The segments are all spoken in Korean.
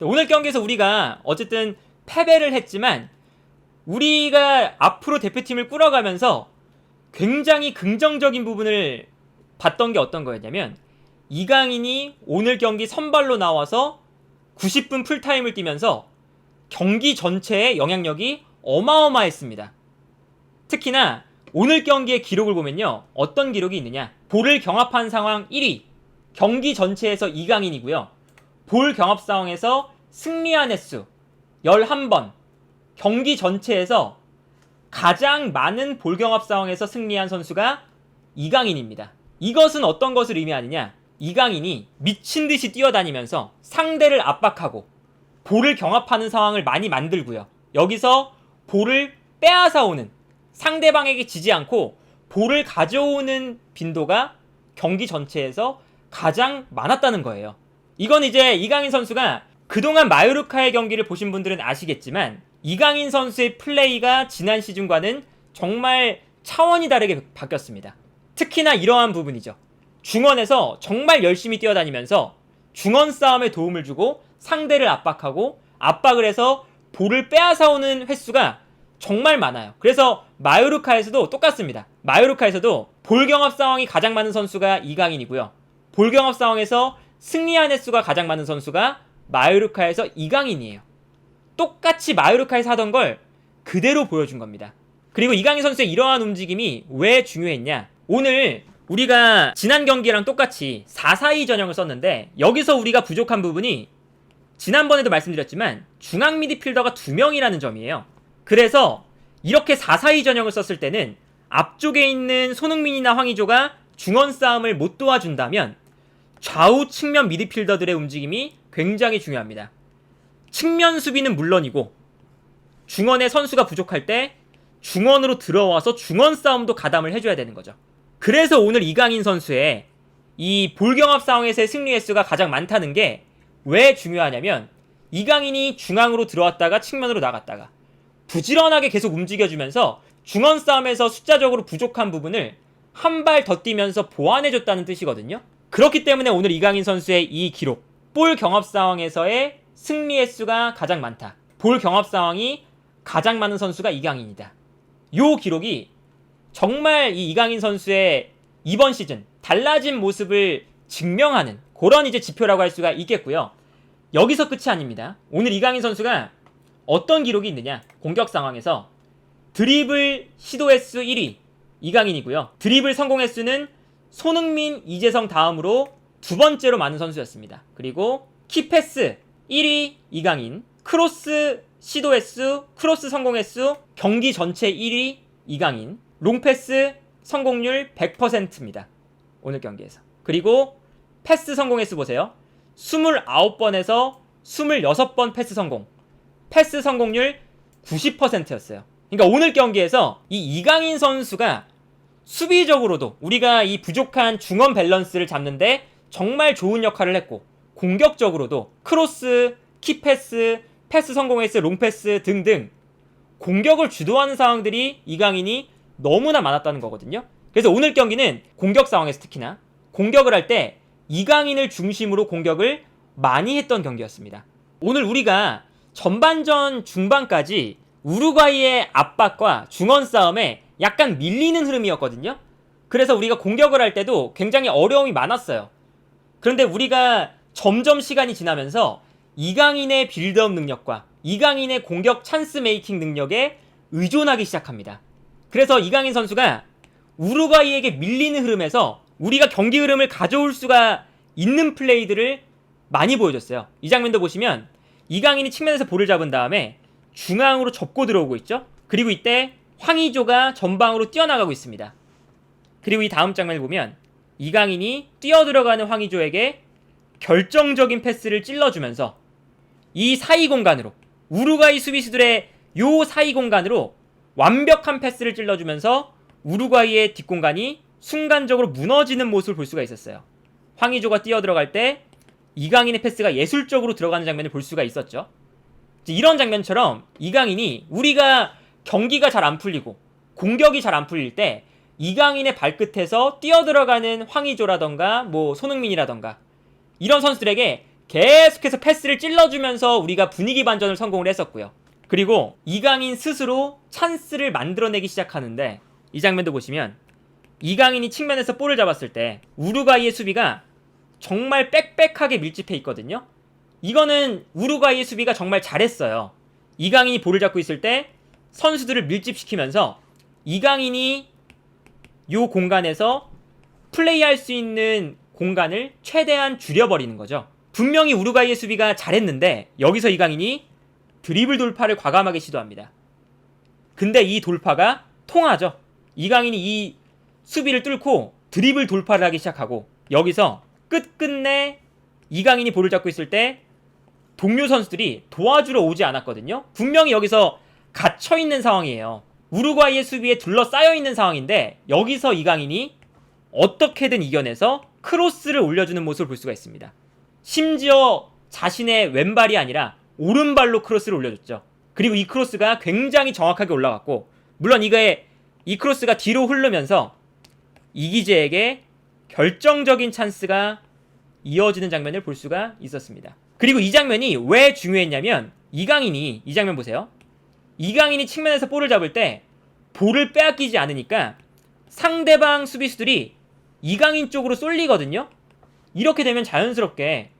오늘 경기에서 우리가 어쨌든 패배를 했지만 우리가 앞으로 대표팀을 꾸려가면서 굉장히 긍정적인 부분을 봤던 게 어떤 거였냐면, 이강인이 오늘 경기 선발로 나와서 90분 풀타임을 뛰면서 경기 전체의 영향력이 어마어마했습니다. 특히나 오늘 경기의 기록을 보면요, 어떤 기록이 있느냐, 볼을 경합한 상황 1위, 경기 전체에서 이강인이고요. 볼 경합 상황에서 승리한 횟수 11번, 경기 전체에서 가장 많은 볼 경합 상황에서 승리한 선수가 이강인입니다. 이것은 어떤 것을 의미하느냐, 이강인이 미친듯이 뛰어다니면서 상대를 압박하고 볼을 경합하는 상황을 많이 만들고요. 여기서 볼을 빼앗아오는, 상대방에게 지지 않고 볼을 가져오는 빈도가 경기 전체에서 가장 많았다는 거예요. 이건 이제 이강인 선수가 그동안 마요르카의 경기를 보신 분들은 아시겠지만, 이강인 선수의 플레이가 지난 시즌과는 정말 차원이 다르게 바뀌었습니다. 특히나 이러한 부분이죠. 중원에서 정말 열심히 뛰어다니면서 중원 싸움에 도움을 주고 상대를 압박하고 압박을 해서 볼을 빼앗아오는 횟수가 정말 많아요. 그래서 마요르카에서도 똑같습니다. 마요르카에서도 볼 경합 상황이 가장 많은 선수가 이강인이고요. 볼 경합 상황에서 승리한 횟수가 가장 많은 선수가 마요르카에서 이강인이에요. 똑같이 마요르카에서 하던 걸 그대로 보여준 겁니다. 그리고 이강인 선수의 이러한 움직임이 왜 중요했냐, 오늘 우리가 지난 경기랑 똑같이 4-4-2 전형을 썼는데, 여기서 우리가 부족한 부분이 지난번에도 말씀드렸지만 중앙 미드필더가 2명이라는 점이에요. 그래서 이렇게 4-4-2 전형을 썼을 때는 앞쪽에 있는 손흥민이나 황의조가 중원 싸움을 못 도와준다면 좌우 측면 미드필더들의 움직임이 굉장히 중요합니다. 측면 수비는 물론이고 중원에 선수가 부족할 때 중원으로 들어와서 중원 싸움도 가담을 해줘야 되는 거죠. 그래서 오늘 이강인 선수의 이 볼경합 상황에서의 승리 횟수가 가장 많다는 게 왜 중요하냐면, 이강인이 중앙으로 들어왔다가 측면으로 나갔다가 부지런하게 계속 움직여주면서 중원 싸움에서 숫자적으로 부족한 부분을 한 발 더 뛰면서 보완해줬다는 뜻이거든요. 그렇기 때문에 오늘 이강인 선수의 이 기록, 볼 경합 상황에서의 승리 횟수가 가장 많다, 볼 경합 상황이 가장 많은 선수가 이강인이다, 요 기록이 정말 이 이강인 선수의 이번 시즌 달라진 모습을 증명하는 그런 이제 지표라고 할 수가 있겠고요. 여기서 끝이 아닙니다. 오늘 이강인 선수가 어떤 기록이 있느냐, 공격 상황에서 드리블 시도 횟수 1위 이강인이고요. 드리블 성공 횟수는 손흥민, 이재성 다음으로 두 번째로 많은 선수였습니다. 그리고 키패스 1위 이강인, 크로스 시도 횟수, 크로스 성공 횟수 경기 전체 1위 이강인, 롱패스 성공률 100%입니다. 오늘 경기에서. 그리고 패스 성공 횟수 보세요. 29번에서 26번 패스 성공. 패스 성공률 90%였어요. 그러니까 오늘 경기에서 이 이강인 선수가 수비적으로도 우리가 이 부족한 중원 밸런스를 잡는데 정말 좋은 역할을 했고, 공격적으로도 크로스, 키패스, 패스 성공 횟수, 롱패스 등등 공격을 주도하는 상황들이 이강인이 너무나 많았다는 거거든요. 그래서 오늘 경기는 공격 상황에서 특히나 공격을 할 때 이강인을 중심으로 공격을 많이 했던 경기였습니다. 오늘 우리가 전반전 중반까지 우루과이의 압박과 중원 싸움에 약간 밀리는 흐름이었거든요. 그래서 우리가 공격을 할 때도 굉장히 어려움이 많았어요. 그런데 우리가 점점 시간이 지나면서 이강인의 빌드업 능력과 이강인의 공격 찬스 메이킹 능력에 의존하기 시작합니다. 그래서 이강인 선수가 우루과이에게 밀리는 흐름에서 우리가 경기 흐름을 가져올 수가 있는 플레이들을 많이 보여줬어요. 이 장면도 보시면 이강인이 측면에서 볼을 잡은 다음에 중앙으로 접고 들어오고 있죠. 그리고 이때 황의조가 전방으로 뛰어나가고 있습니다. 그리고 이 다음 장면을 보면 이강인이 뛰어들어가는 황의조에게 결정적인 패스를 찔러주면서 이 사이 공간으로, 우루과이 수비수들의 요 사이 공간으로 완벽한 패스를 찔러주면서 우루과이의 뒷공간이 순간적으로 무너지는 모습을 볼 수가 있었어요. 황의조가 뛰어들어갈 때 이강인의 패스가 예술적으로 들어가는 장면을 볼 수가 있었죠. 이런 장면처럼 이강인이, 우리가 경기가 잘 안 풀리고 공격이 잘 안 풀릴 때 이강인의 발끝에서 뛰어들어가는 황의조라던가 뭐 손흥민이라던가 이런 선수들에게 계속해서 패스를 찔러주면서 우리가 분위기 반전을 성공을 했었고요. 그리고 이강인 스스로 찬스를 만들어내기 시작하는데 이 장면도 보시면 이강인이 측면에서 볼을 잡았을 때 우루과이의 수비가 정말 빽빽하게 밀집해 있거든요. 이거는 우루과이의 수비가 정말 잘했어요. 이강인이 볼을 잡고 있을 때 선수들을 밀집시키면서 이강인이 이 공간에서 플레이할 수 있는 공간을 최대한 줄여버리는 거죠. 분명히 우루과이의 수비가 잘했는데 여기서 이강인이 드리블 돌파를 과감하게 시도합니다. 근데 이 돌파가 통하죠. 이강인이 이 수비를 뚫고 드리블 돌파를 하기 시작하고 여기서 끝끝내 이강인이 볼을 잡고 있을 때 동료 선수들이 도와주러 오지 않았거든요. 분명히 여기서 갇혀있는 상황이에요. 우루과이의 수비에 둘러싸여있는 상황인데 여기서 이강인이 어떻게든 이겨내서 크로스를 올려주는 모습을 볼 수가 있습니다. 심지어 자신의 왼발이 아니라 오른발로 크로스를 올려줬죠. 그리고 이 크로스가 굉장히 정확하게 올라갔고 물론 이 크로스가 뒤로 흐르면서 이기재에게 결정적인 찬스가 이어지는 장면을 볼 수가 있었습니다. 그리고 이 장면이 왜 중요했냐면 이강인이 이 장면 보세요. 이강인이 측면에서 볼을 잡을 때 볼을 빼앗기지 않으니까 상대방 수비수들이 이강인 쪽으로 쏠리거든요. 이렇게 되면 자연스럽게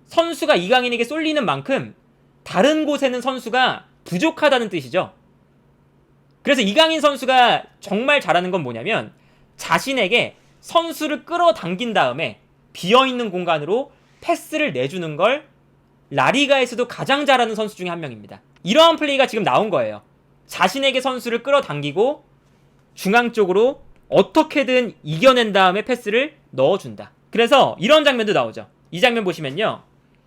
선수가 이강인에게 쏠리는 만큼 다른 곳에는 선수가 부족하다는 뜻이죠. 그래서 이강인 선수가 정말 잘하는 건 뭐냐면 자신에게 선수를 끌어당긴 다음에 비어있는 공간으로 패스를 내주는 걸 라리가에서도 가장 잘하는 선수 중에 한 명입니다. 이러한 플레이가 지금 나온 거예요. 자신에게 선수를 끌어당기고 중앙 쪽으로 어떻게든 이겨낸 다음에 패스를 넣어준다. 그래서 이런 장면도 나오죠. 이 장면 보시면요.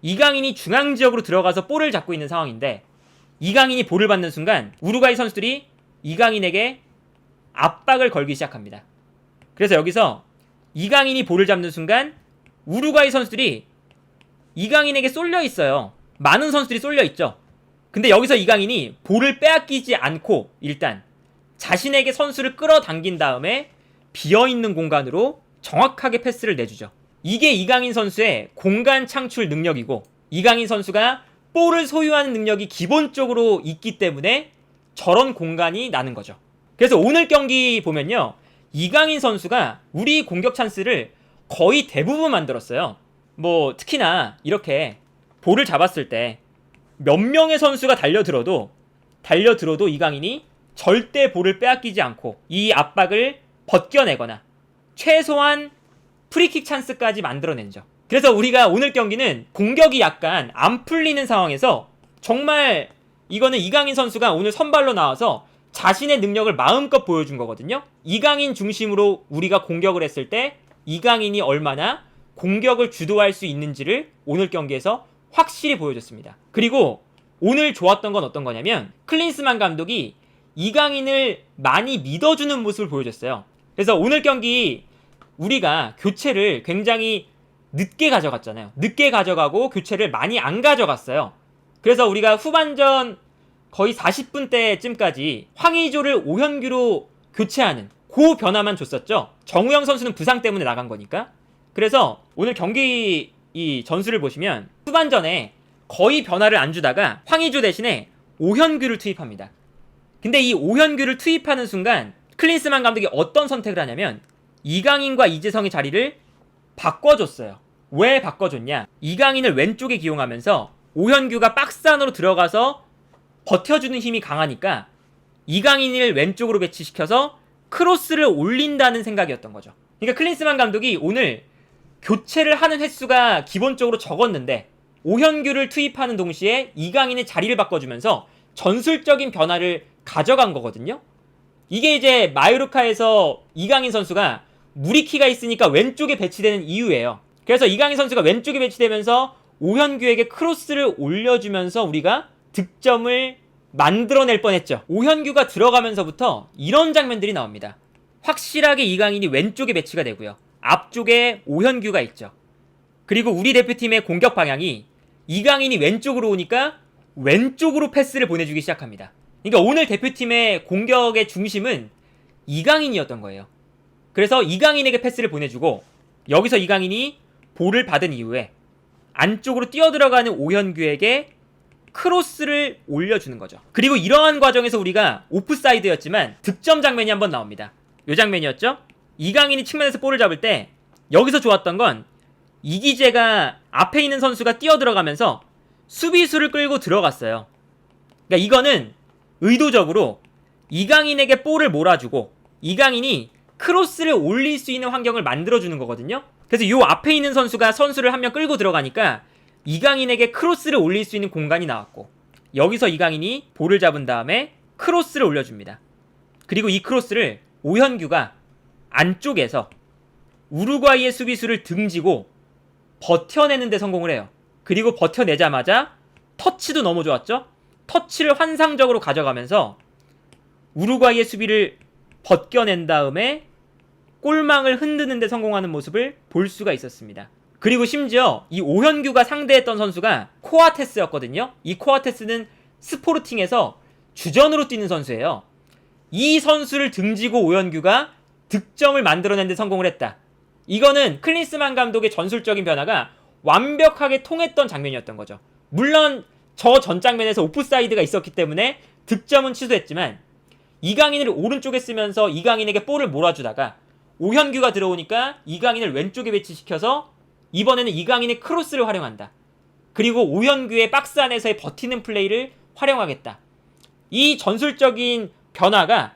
이강인이 중앙 지역으로 들어가서 볼을 잡고 있는 상황인데 이강인이 볼을 받는 순간 우루과이 선수들이 이강인에게 압박을 걸기 시작합니다. 그래서 여기서 이강인이 볼을 잡는 순간 우루과이 선수들이 이강인에게 쏠려 있어요. 많은 선수들이 쏠려 있죠. 근데 여기서 이강인이 볼을 빼앗기지 않고 일단 자신에게 선수를 끌어당긴 다음에 비어있는 공간으로 정확하게 패스를 내주죠. 이게 이강인 선수의 공간 창출 능력이고 이강인 선수가 볼을 소유하는 능력이 기본적으로 있기 때문에 저런 공간이 나는 거죠. 그래서 오늘 경기 보면요. 이강인 선수가 우리 공격 찬스를 거의 대부분 만들었어요. 특히나 이렇게 볼을 잡았을 때 몇 명의 선수가 달려들어도 이강인이 절대 볼을 빼앗기지 않고 이 압박을 벗겨내거나 최소한 프리킥 찬스까지 만들어낸죠. 그래서 우리가 오늘 경기는 공격이 약간 안 풀리는 상황에서 정말 이거는 이강인 선수가 오늘 선발로 나와서 자신의 능력을 마음껏 보여준 거거든요. 이강인 중심으로 우리가 공격을 했을 때 이강인이 얼마나 공격을 주도할 수 있는지를 오늘 경기에서 확실히 보여줬습니다. 그리고 오늘 좋았던 건 어떤 거냐면 클린스만 감독이 이강인을 많이 믿어주는 모습을 보여줬어요. 그래서 오늘 경기 우리가 교체를 굉장히 늦게 가져갔잖아요. 늦게 가져가고 교체를 많이 안 가져갔어요. 그래서 우리가 후반전 거의 40분 때쯤까지 황의조를 오현규로 교체하는 그 변화만 줬었죠. 정우영 선수는 부상 때문에 나간 거니까. 그래서 오늘 경기 이 전술을 보시면 후반전에 거의 변화를 안 주다가 황의조 대신에 오현규를 투입합니다. 근데 이 오현규를 투입하는 순간 클린스만 감독이 어떤 선택을 하냐면 이강인과 이재성의 자리를 바꿔줬어요. 왜 바꿔줬냐? 이강인을 왼쪽에 기용하면서 오현규가 박스 안으로 들어가서 버텨주는 힘이 강하니까 이강인을 왼쪽으로 배치시켜서 크로스를 올린다는 생각이었던 거죠. 그러니까 클린스만 감독이 오늘 교체를 하는 횟수가 기본적으로 적었는데 오현규를 투입하는 동시에 이강인의 자리를 바꿔주면서 전술적인 변화를 가져간 거거든요. 이게 이제 마요르카에서 이강인 선수가 무리키가 있으니까 왼쪽에 배치되는 이유예요. 그래서 이강인 선수가 왼쪽에 배치되면서 오현규에게 크로스를 올려주면서 우리가 득점을 만들어낼 뻔했죠. 오현규가 들어가면서부터 이런 장면들이 나옵니다. 확실하게 이강인이 왼쪽에 배치가 되고요. 앞쪽에 오현규가 있죠. 그리고 우리 대표팀의 공격 방향이 이강인이 왼쪽으로 오니까 왼쪽으로 패스를 보내주기 시작합니다. 그러니까 오늘 대표팀의 공격의 중심은 이강인이었던 거예요. 그래서 이강인에게 패스를 보내주고 여기서 이강인이 볼을 받은 이후에 안쪽으로 뛰어들어가는 오현규에게 크로스를 올려주는 거죠. 그리고 이러한 과정에서 우리가 오프사이드였지만 득점 장면이 한번 나옵니다. 이 장면이었죠? 이강인이 측면에서 볼을 잡을 때 여기서 좋았던 건 이기재가 앞에 있는 선수가 뛰어들어가면서 수비수를 끌고 들어갔어요. 그러니까 이거는 의도적으로 이강인에게 볼을 몰아주고 이강인이 크로스를 올릴 수 있는 환경을 만들어주는 거거든요. 그래서 요 앞에 있는 선수가 선수를 한 명 끌고 들어가니까 이강인에게 크로스를 올릴 수 있는 공간이 나왔고 여기서 이강인이 볼을 잡은 다음에 크로스를 올려줍니다. 그리고 이 크로스를 오현규가 안쪽에서 우루과이의 수비수를 등지고 버텨내는 데 성공을 해요. 그리고 버텨내자마자 터치도 너무 좋았죠? 터치를 환상적으로 가져가면서 우루과이의 수비를 벗겨낸 다음에 골망을 흔드는 데 성공하는 모습을 볼 수가 있었습니다. 그리고 심지어 이 오현규가 상대했던 선수가 코아테스였거든요. 이 코아테스는 스포르팅에서 주전으로 뛰는 선수예요. 이 선수를 등지고 오현규가 득점을 만들어낸 데 성공을 했다. 이거는 클린스만 감독의 전술적인 변화가 완벽하게 통했던 장면이었던 거죠. 물론 저 전 장면에서 오프사이드가 있었기 때문에 득점은 취소했지만 이강인을 오른쪽에 쓰면서 이강인에게 볼을 몰아주다가 오현규가 들어오니까 이강인을 왼쪽에 배치시켜서 이번에는 이강인의 크로스를 활용한다. 그리고 오현규의 박스 안에서의 버티는 플레이를 활용하겠다. 이 전술적인 변화가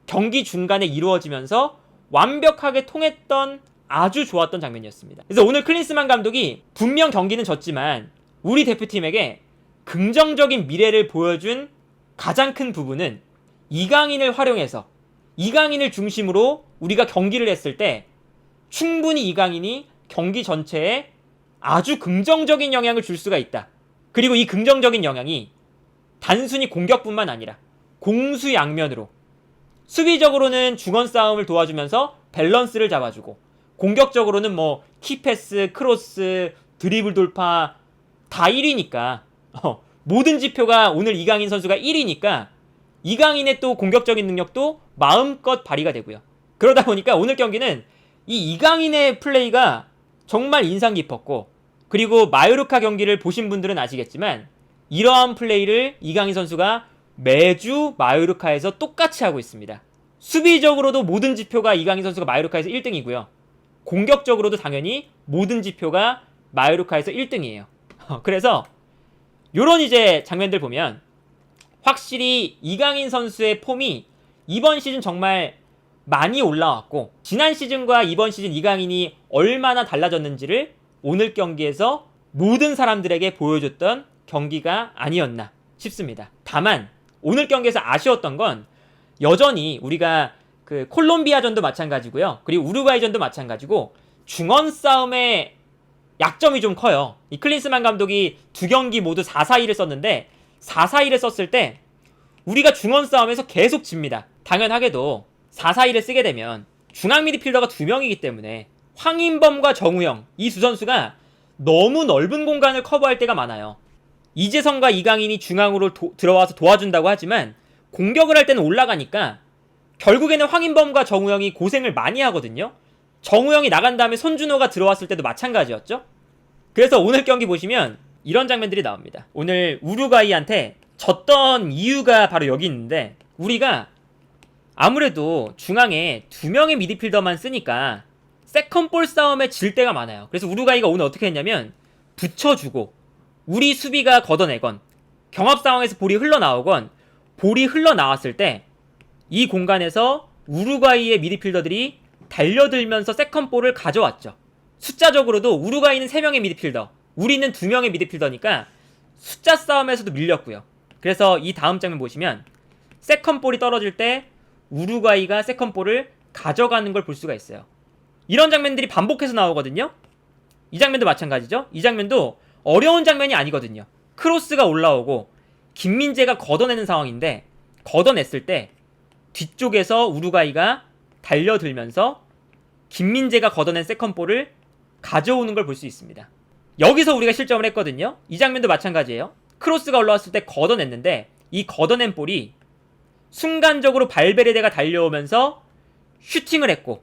경기 중간에 이루어지면서 완벽하게 통했던 아주 좋았던 장면이었습니다. 그래서 오늘 클린스만 감독이 분명 경기는 졌지만 우리 대표팀에게 긍정적인 미래를 보여준 가장 큰 부분은 이강인을 활용해서 이강인을 중심으로 우리가 경기를 했을 때 충분히 이강인이 경기 전체에 아주 긍정적인 영향을 줄 수가 있다. 그리고 이 긍정적인 영향이 단순히 공격뿐만 아니라 공수양면으로 수비적으로는 중원 싸움을 도와주면서 밸런스를 잡아주고 공격적으로는 뭐 키패스, 크로스, 드리블 돌파 다 1위니까 모든 지표가 오늘 이강인 선수가 1위니까 이강인의 또 공격적인 능력도 마음껏 발휘가 되고요. 그러다 보니까 오늘 경기는 이 이강인의 플레이가 정말 인상 깊었고 그리고 마요르카 경기를 보신 분들은 아시겠지만 이러한 플레이를 이강인 선수가 매주 마요르카에서 똑같이 하고 있습니다. 수비적으로도 모든 지표가 이강인 선수가 마요르카에서 1등이고요. 공격적으로도 당연히 모든 지표가 마요르카에서 1등이에요. 그래서 요런 이제 장면들 보면 확실히 이강인 선수의 폼이 이번 시즌 정말 많이 올라왔고 지난 시즌과 이번 시즌 이강인이 얼마나 달라졌는지를 오늘 경기에서 모든 사람들에게 보여줬던 경기가 아니었나 싶습니다. 다만 오늘 경기에서 아쉬웠던 건 여전히 우리가 그 콜롬비아전도 마찬가지고요. 그리고 우루과이전도 마찬가지고 중원 싸움의 약점이 좀 커요. 이 클린스만 감독이 두 경기 모두 4-4-2를 썼는데 4-4-2를 썼을 때 우리가 중원 싸움에서 계속 집니다. 당연하게도 4-4-2를 쓰게 되면 중앙 미드필더가 2명이기 때문에 황인범과 정우영 이 두 선수가 너무 넓은 공간을 커버할 때가 많아요. 이재성과 이강인이 중앙으로 들어와서 도와준다고 하지만 공격을 할 때는 올라가니까 결국에는 황인범과 정우영이 고생을 많이 하거든요. 정우영이 나간 다음에 손준호가 들어왔을 때도 마찬가지였죠. 그래서 오늘 경기 보시면 이런 장면들이 나옵니다. 오늘 우루과이한테 졌던 이유가 바로 여기 있는데 우리가 아무래도 중앙에 2명의 미드필더만 쓰니까 세컨볼 싸움에 질 때가 많아요. 그래서 우루과이가 오늘 어떻게 했냐면 붙여주고 우리 수비가 걷어내건 경합 상황에서 볼이 흘러나오건 볼이 흘러나왔을 때 이 공간에서 우루과이의 미드필더들이 달려들면서 세컨볼을 가져왔죠. 숫자적으로도 우루과이는 3명의 미드필더, 우리는 2명의 미드필더니까 숫자 싸움에서도 밀렸고요. 그래서 이 다음 장면 보시면 세컨볼이 떨어질 때 우루과이가 세컨볼을 가져가는 걸 볼 수가 있어요. 이런 장면들이 반복해서 나오거든요. 이 장면도 마찬가지죠. 이 장면도 어려운 장면이 아니거든요. 크로스가 올라오고 김민재가 걷어내는 상황인데 걷어냈을 때 뒤쪽에서 우루과이가 달려들면서 김민재가 걷어낸 세컨볼을 가져오는 걸 볼 수 있습니다. 여기서 우리가 실점을 했거든요. 이 장면도 마찬가지예요. 크로스가 올라왔을 때 걷어냈는데 이 걷어낸 볼이 순간적으로 발베레데가 달려오면서 슈팅을 했고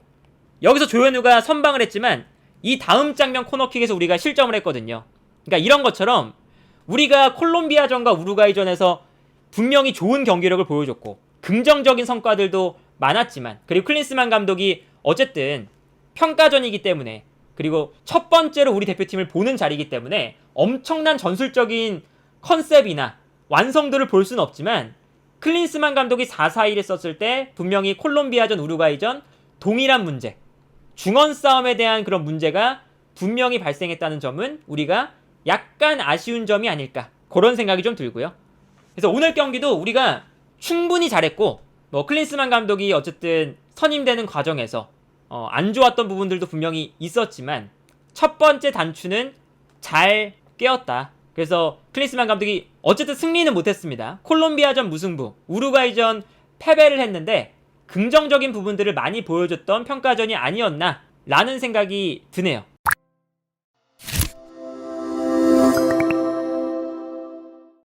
여기서 조현우가 선방을 했지만 이 다음 장면 코너킥에서 우리가 실점을 했거든요. 그러니까 이런 것처럼 우리가 콜롬비아전과 우루과이전에서 분명히 좋은 경기력을 보여줬고 긍정적인 성과들도 많았지만, 그리고 클린스만 감독이 어쨌든 평가전이기 때문에, 그리고 첫 번째로 우리 대표팀을 보는 자리이기 때문에 엄청난 전술적인 컨셉이나 완성도를 볼 수는 없지만, 클린스만 감독이 4-4-1을 썼을 때 분명히 콜롬비아전, 우루과이전 동일한 문제, 중원 싸움에 대한 그런 문제가 분명히 발생했다는 점은 우리가 약간 아쉬운 점이 아닐까, 그런 생각이 좀 들고요. 그래서 오늘 경기도 우리가 충분히 잘했고, 뭐 클린스만 감독이 어쨌든 선임되는 과정에서 안 좋았던 부분들도 분명히 있었지만 첫 번째 단추는 잘 깨었다. 그래서 클린스만 감독이 어쨌든 승리는 못했습니다. 콜롬비아전 무승부, 우루과이전 패배를 했는데 긍정적인 부분들을 많이 보여줬던 평가전이 아니었나 라는 생각이 드네요.